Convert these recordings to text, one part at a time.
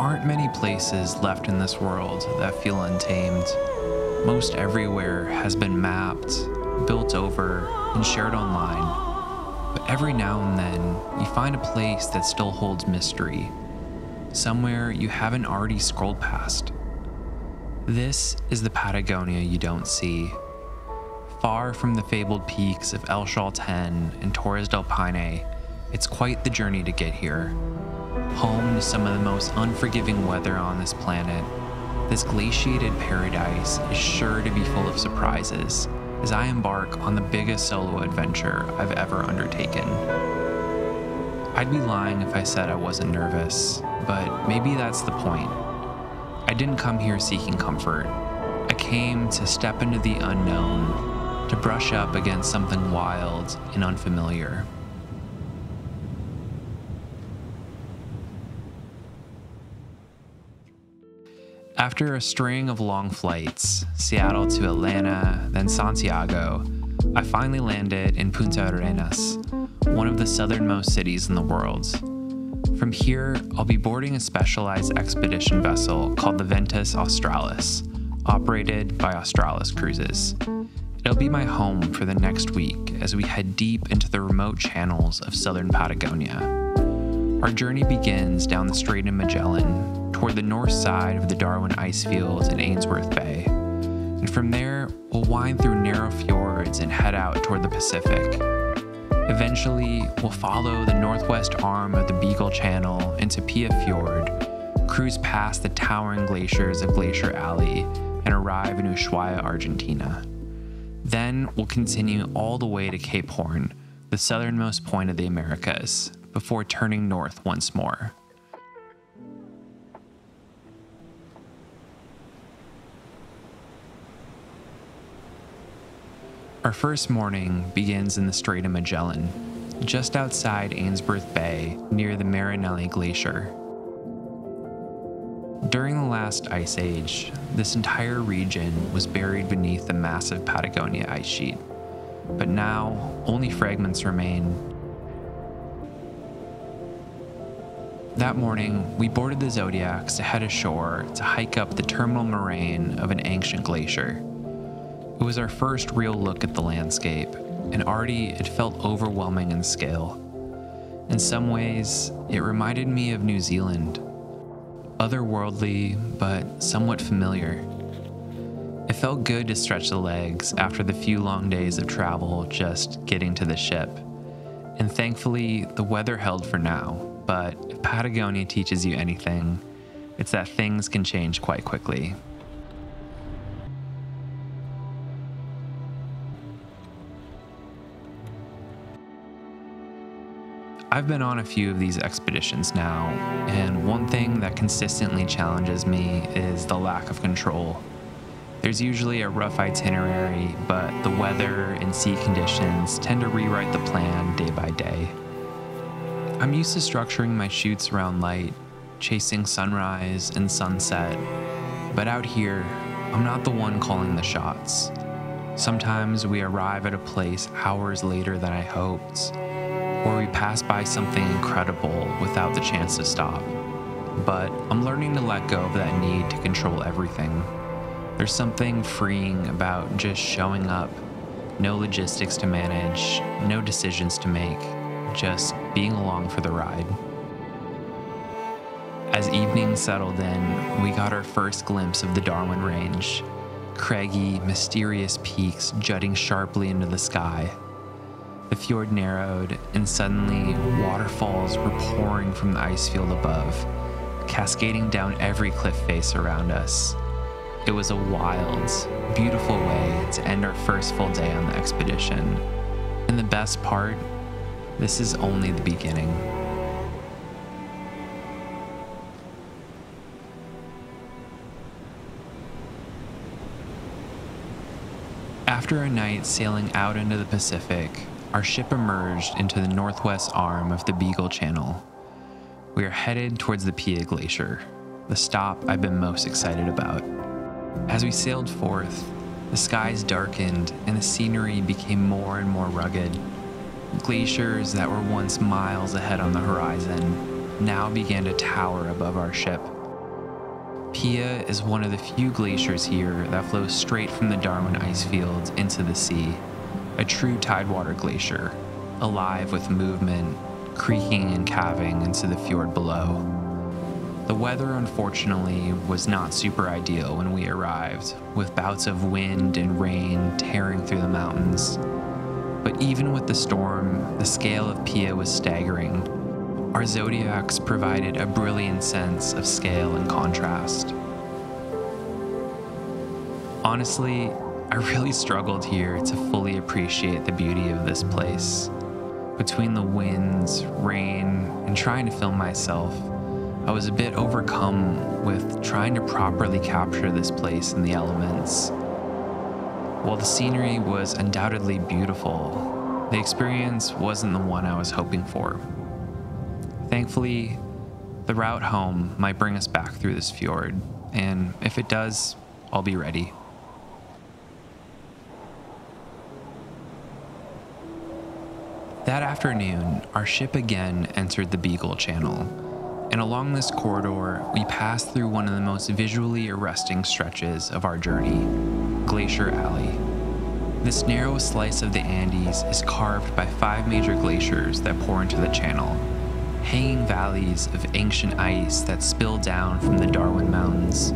aren't many places left in this world that feel untamed. Most everywhere has been mapped, built over, and shared online. But every now and then, you find a place that still holds mystery. Somewhere you haven't already scrolled past. This is the Patagonia you don't see. Far from the fabled peaks of El Chaltén and Torres del Paine, it's quite the journey to get here. Home to some of the most unforgiving weather on this planet, this glaciated paradise is sure to be full of surprises as I embark on the biggest solo adventure I've ever undertaken. I'd be lying if I said I wasn't nervous, but maybe that's the point. I didn't come here seeking comfort. I came to step into the unknown, to brush up against something wild and unfamiliar. After a string of long flights, Seattle to Atlanta, then Santiago, I finally landed in Punta Arenas, one of the southernmost cities in the world. From here, I'll be boarding a specialized expedition vessel called the Ventus Australis, operated by Australis Cruises. It'll be my home for the next week as we head deep into the remote channels of southern Patagonia. Our journey begins down the Strait of Magellan, toward the north side of the Darwin ice fields in Ainsworth Bay. And from there, we'll wind through narrow fjords and head out toward the Pacific. Eventually, we'll follow the northwest arm of the Beagle Channel into Pia Fjord, cruise past the towering glaciers of Glacier Alley, and arrive in Ushuaia, Argentina. Then we'll continue all the way to Cape Horn, the southernmost point of the Americas, before turning north once more. Our first morning begins in the Strait of Magellan, just outside Ainsworth Bay near the Marinelli Glacier. During the last ice age, this entire region was buried beneath the massive Patagonia ice sheet, but now only fragments remain. That morning, we boarded the Zodiacs to head ashore to hike up the terminal moraine of an ancient glacier. It was our first real look at the landscape, and already it felt overwhelming in scale. In some ways, it reminded me of New Zealand. Otherworldly, but somewhat familiar. It felt good to stretch the legs after the few long days of travel just getting to the ship. And thankfully, the weather held for now, but if Patagonia teaches you anything, it's that things can change quite quickly. I've been on a few of these expeditions now, and one thing that consistently challenges me is the lack of control. There's usually a rough itinerary, but the weather and sea conditions tend to rewrite the plan day by day. I'm used to structuring my shoots around light, chasing sunrise and sunset, but out here, I'm not the one calling the shots. Sometimes we arrive at a place hours later than I hoped, or we pass by something incredible without the chance to stop. But I'm learning to let go of that need to control everything. There's something freeing about just showing up. No logistics to manage, no decisions to make, just being along for the ride. As evening settled in, we got our first glimpse of the Darwin Range. Craggy, mysterious peaks jutting sharply into the sky. The fjord narrowed, and suddenly waterfalls were pouring from the ice field above, cascading down every cliff face around us. It was a wild, beautiful way to end our first full day on the expedition. And the best part, this is only the beginning. After a night sailing out into the Pacific, our ship emerged into the northwest arm of the Beagle Channel. We are headed towards the Pia Glacier, the stop I've been most excited about. As we sailed forth, the skies darkened and the scenery became more and more rugged. Glaciers that were once miles ahead on the horizon now began to tower above our ship. Pia is one of the few glaciers here that flows straight from the Darwin ice field into the sea, a true tidewater glacier, alive with movement, creaking and calving into the fjord below. The weather, unfortunately, was not super ideal when we arrived, with bouts of wind and rain tearing through the mountains. But even with the storm, the scale of Pia was staggering. Our zodiacs provided a brilliant sense of scale and contrast. Honestly, I really struggled here to fully appreciate the beauty of this place. Between the winds, rain, and trying to film myself, I was a bit overcome with trying to properly capture this place in the elements. While the scenery was undoubtedly beautiful, the experience wasn't the one I was hoping for. Thankfully, the route home might bring us back through this fjord, and if it does, I'll be ready. That afternoon, our ship again entered the Beagle Channel, and along this corridor, we passed through one of the most visually arresting stretches of our journey, Glacier Alley. This narrow slice of the Andes is carved by 5 major glaciers that pour into the channel, hanging valleys of ancient ice that spill down from the Darwin Mountains,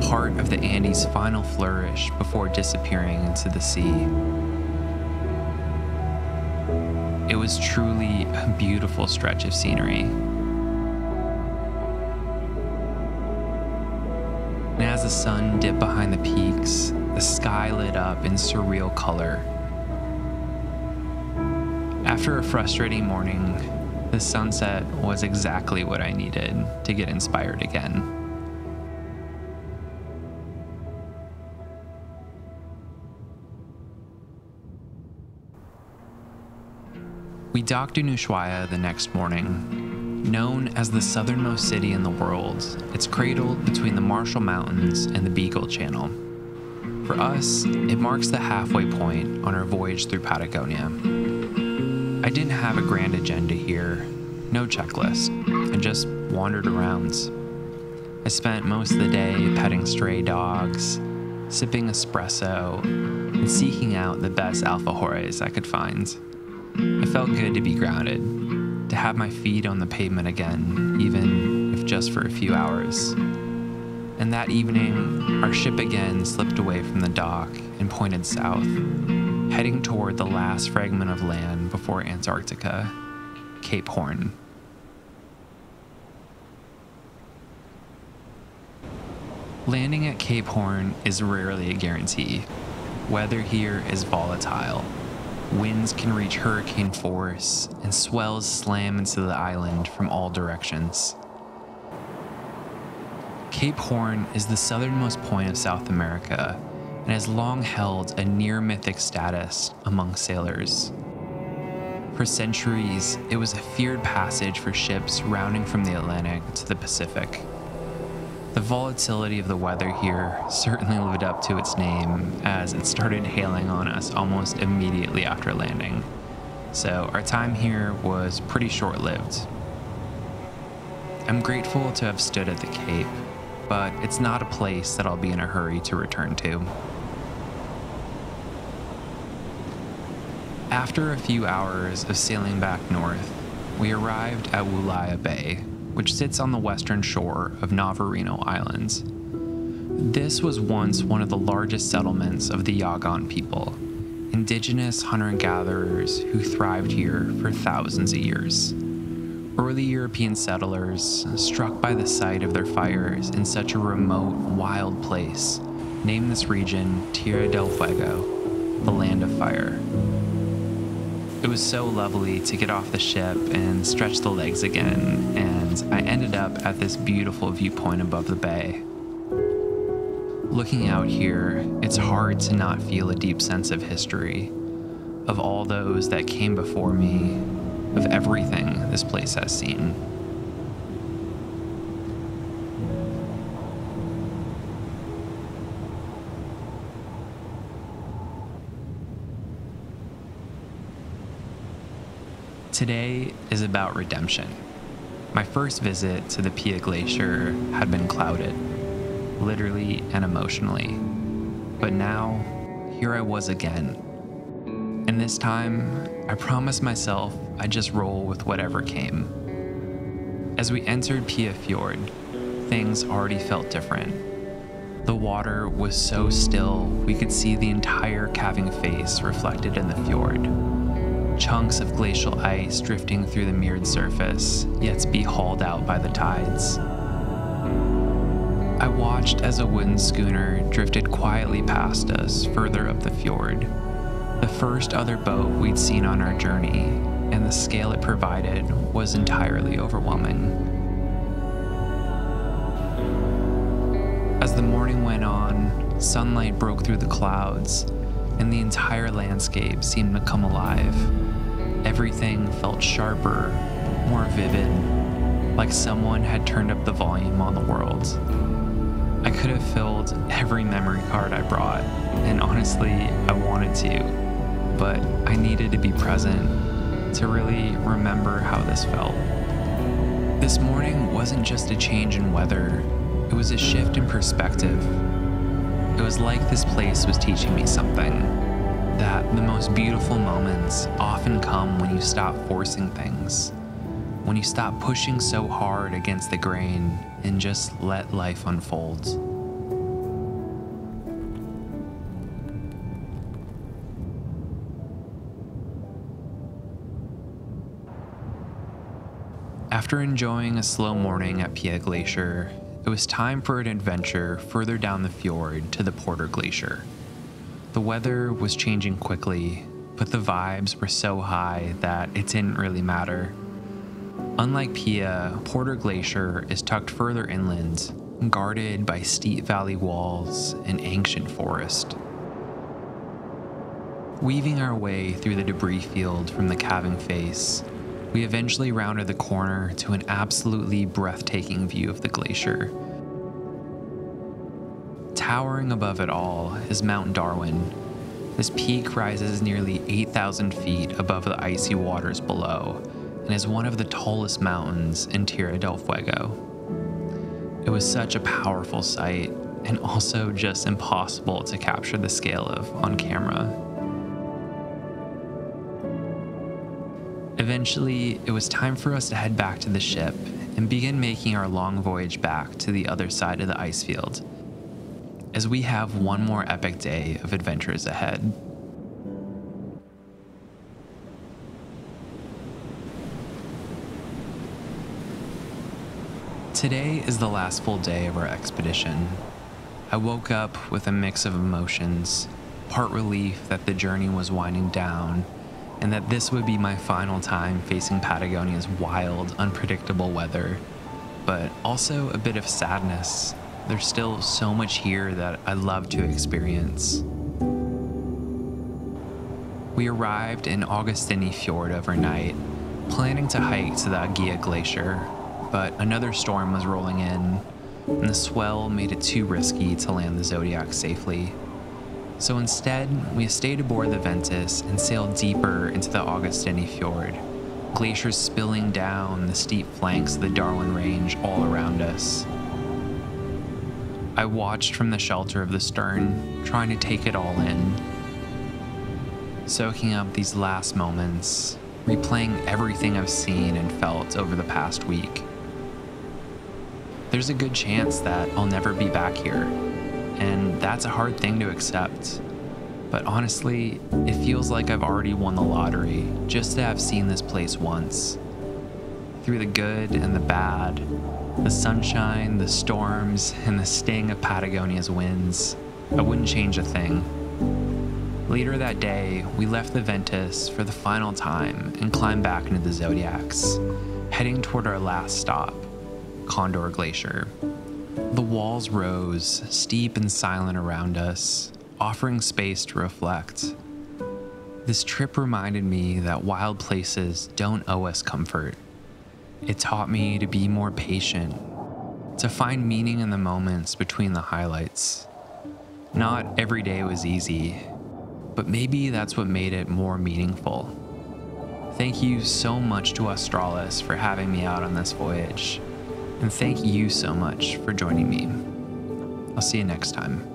part of the Andes' final flourish before disappearing into the sea. It was truly a beautiful stretch of scenery. And as the sun dipped behind the peaks, the sky lit up in surreal color. After a frustrating morning, the sunset was exactly what I needed to get inspired again. We docked in Ushuaia the next morning. Known as the southernmost city in the world, it's cradled between the Marshall Mountains and the Beagle Channel. For us, it marks the halfway point on our voyage through Patagonia. I didn't have a grand agenda here, no checklist. I just wandered around. I spent most of the day petting stray dogs, sipping espresso, and seeking out the best alfajores I could find. It felt good to be grounded, to have my feet on the pavement again, even if just for a few hours. And that evening, our ship again slipped away from the dock and pointed south, heading toward the last fragment of land before Antarctica, Cape Horn. Landing at Cape Horn is rarely a guarantee. Weather here is volatile. Winds can reach hurricane force, and swells slam into the island from all directions. Cape Horn is the southernmost point of South America and has long held a near-mythic status among sailors. For centuries, it was a feared passage for ships rounding from the Atlantic to the Pacific. The volatility of the weather here certainly lived up to its name, as it started hailing on us almost immediately after landing, so our time here was pretty short-lived. I'm grateful to have stood at the Cape, but it's not a place that I'll be in a hurry to return to. After a few hours of sailing back north, we arrived at Wulaia Bay, which sits on the western shore of Navarino Islands. This was once one of the largest settlements of the Yagan people, indigenous hunter-gatherers who thrived here for thousands of years. Early European settlers, struck by the sight of their fires in such a remote, wild place, named this region Tierra del Fuego, the land of fire. It was so lovely to get off the ship and stretch the legs again, and I ended up at this beautiful viewpoint above the bay. Looking out here, it's hard to not feel a deep sense of history, of all those that came before me, of everything this place has seen. Today is about redemption. My first visit to the Pia Glacier had been clouded. literally and emotionally. But now, here I was again. And this time, I promised myself I'd just roll with whatever came. As we entered Pia Fjord, things already felt different. The water was so still, we could see the entire calving face reflected in the fjord. Chunks of glacial ice drifting through the mirrored surface, yet to be hauled out by the tides. I watched as a wooden schooner drifted quietly past us further up the fjord. The first other boat we'd seen on our journey, and the scale it provided was entirely overwhelming. As the morning went on, sunlight broke through the clouds, and the entire landscape seemed to come alive. Everything felt sharper, more vivid, like someone had turned up the volume on the world. I could have filled every memory card I brought, and honestly, I wanted to, but I needed to be present to really remember how this felt. This morning wasn't just a change in weather, it was a shift in perspective. It was like this place was teaching me something, that the most beautiful moments often come when you stop forcing things, when you stop pushing so hard against the grain and just let life unfold. After enjoying a slow morning at Pia Glacier, it was time for an adventure further down the fjord to the Porter Glacier. The weather was changing quickly, but the vibes were so high that it didn't really matter. Unlike Pia, Porter Glacier is tucked further inland, guarded by steep valley walls and ancient forest. Weaving our way through the debris field from the calving face, we eventually rounded the corner to an absolutely breathtaking view of the glacier. Towering above it all is Mount Darwin. This peak rises nearly 8,000 feet above the icy waters below and is one of the tallest mountains in Tierra del Fuego. It was such a powerful sight and also just impossible to capture the scale of on camera. Eventually, it was time for us to head back to the ship and begin making our long voyage back to the other side of the ice field, as we have one more epic day of adventures ahead. Today is the last full day of our expedition. I woke up with a mix of emotions, part relief that the journey was winding down, and that this would be my final time facing Patagonia's wild, unpredictable weather, but also a bit of sadness. There's still so much here that I love to experience. We arrived in Augustini Fjord overnight, planning to hike to the Wulaia Glacier, but another storm was rolling in, and the swell made it too risky to land the Zodiac safely. So instead, we stayed aboard the Ventus and sailed deeper into the Augustini Fjord, glaciers spilling down the steep flanks of the Darwin Range all around us. I watched from the shelter of the stern, trying to take it all in, soaking up these last moments, replaying everything I've seen and felt over the past week. There's a good chance that I'll never be back here, and that's a hard thing to accept. But honestly, it feels like I've already won the lottery just to have seen this place once. Through the good and the bad, the sunshine, the storms, and the sting of Patagonia's winds, I wouldn't change a thing. Later that day, we left the Ventus for the final time and climbed back into the Zodiacs, heading toward our last stop, Condor Glacier. The walls rose, steep and silent around us, offering space to reflect. This trip reminded me that wild places don't owe us comfort. It taught me to be more patient, to find meaning in the moments between the highlights. Not every day was easy, but maybe that's what made it more meaningful. Thank you so much to Australis for having me out on this voyage, and thank you so much for joining me. I'll see you next time.